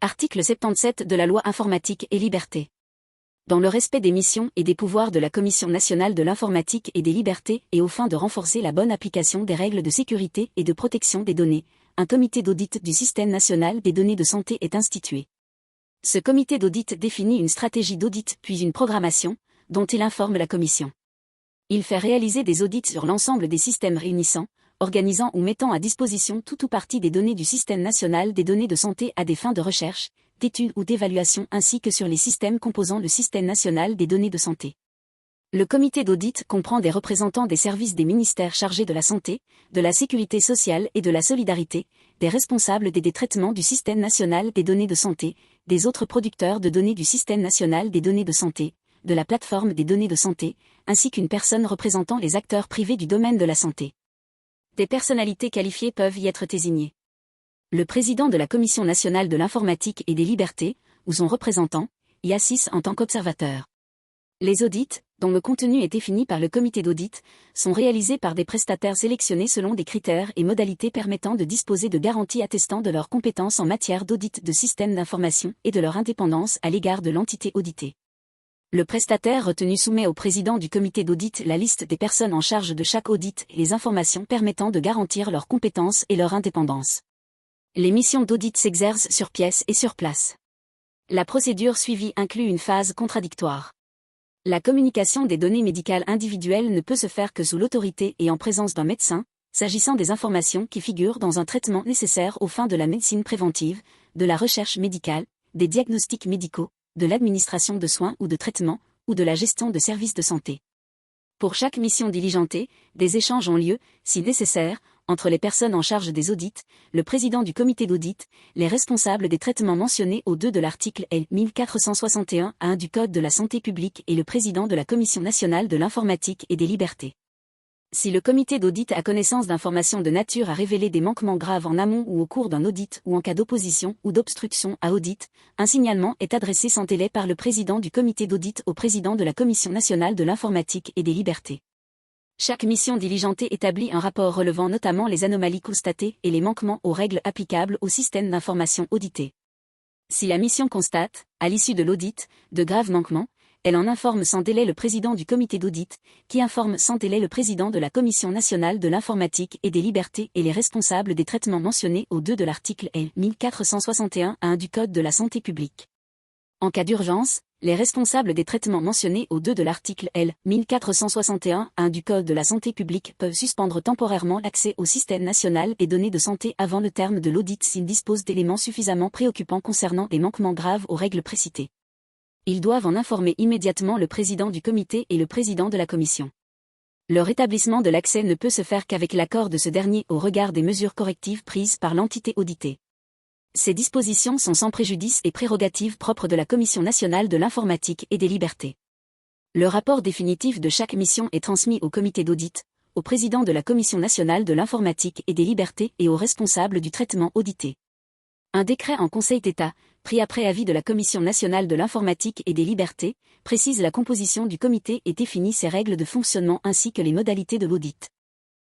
Article 77 de la Loi informatique et liberté. Dans le respect des missions et des pouvoirs de la Commission nationale de l'informatique et des libertés et aux fins de renforcer la bonne application des règles de sécurité et de protection des données, un comité d'audit du système national des données de santé est institué. Ce comité d'audit définit une stratégie d'audit puis une programmation, dont il informe la Commission. Il fait réaliser des audits sur l'ensemble des systèmes réunissant, organisant ou mettant à disposition tout ou partie des données du système national des données de santé à des fins de recherche, d'études ou d'évaluation ainsi que sur les systèmes composant le système national des données de santé. Le comité d'audit comprend des représentants des services des ministères chargés de la santé, de la sécurité sociale et de la solidarité, des responsables des traitements du système national des données de santé, des autres producteurs de données du système national des données de santé, de la plateforme des données de santé, ainsi qu'une personne représentant les acteurs privés du domaine de la santé. Des personnalités qualifiées peuvent y être désignées. Le président de la Commission nationale de l'informatique et des libertés, ou son représentant, y assiste en tant qu'observateur. Les audits, dont le contenu est défini par le comité d'audit, sont réalisés par des prestataires sélectionnés selon des critères et modalités permettant de disposer de garanties attestant de leurs compétences en matière d'audit de systèmes d'information et de leur indépendance à l'égard de l'entité auditée. Le prestataire retenu soumet au président du comité d'audit la liste des personnes en charge de chaque audit et les informations permettant de garantir leurs compétences et leur indépendance. Les missions d'audit s'exercent sur pièce et sur place. La procédure suivie inclut une phase contradictoire. La communication des données médicales individuelles ne peut se faire que sous l'autorité et en présence d'un médecin, s'agissant des informations qui figurent dans un traitement nécessaire aux fins de la médecine préventive, de la recherche médicale, des diagnostics médicaux, de l'administration de soins ou de traitements, ou de la gestion de services de santé. Pour chaque mission diligentée, des échanges ont lieu, si nécessaire, entre les personnes en charge des audits, le président du comité d'audit, les responsables des traitements mentionnés au 2 de l'article L. 1461-1 du Code de la santé publique et le président de la Commission nationale de l'informatique et des libertés. Si le comité d'audit a connaissance d'informations de nature à révéler des manquements graves en amont ou au cours d'un audit ou en cas d'opposition ou d'obstruction à audit, un signalement est adressé sans délai par le président du comité d'audit au président de la Commission nationale de l'informatique et des libertés. Chaque mission diligentée établit un rapport relevant notamment les anomalies constatées et les manquements aux règles applicables au système d'information audité. Si la mission constate, à l'issue de l'audit, de graves manquements, elle en informe sans délai le président du comité d'audit, qui informe sans délai le président de la Commission nationale de l'informatique et des libertés et les responsables des traitements mentionnés au 2 de l'article L. 1461-1 du Code de la santé publique. En cas d'urgence, les responsables des traitements mentionnés au 2 de l'article L. 1461-1 du Code de la santé publique peuvent suspendre temporairement l'accès au système national des données de santé avant le terme de l'audit s'ils disposent d'éléments suffisamment préoccupants concernant des manquements graves aux règles précitées. Ils doivent en informer immédiatement le président du comité et le président de la commission. Le rétablissement de l'accès ne peut se faire qu'avec l'accord de ce dernier au regard des mesures correctives prises par l'entité auditée. Ces dispositions sont sans préjudice et prérogatives propres de la Commission nationale de l'informatique et des libertés. Le rapport définitif de chaque mission est transmis au comité d'audit, au président de la Commission nationale de l'informatique et des libertés et aux responsables du traitement audité. Un décret en Conseil d'État, pris après avis de la Commission nationale de l'informatique et des libertés, précise la composition du comité et définit ses règles de fonctionnement ainsi que les modalités de l'audit.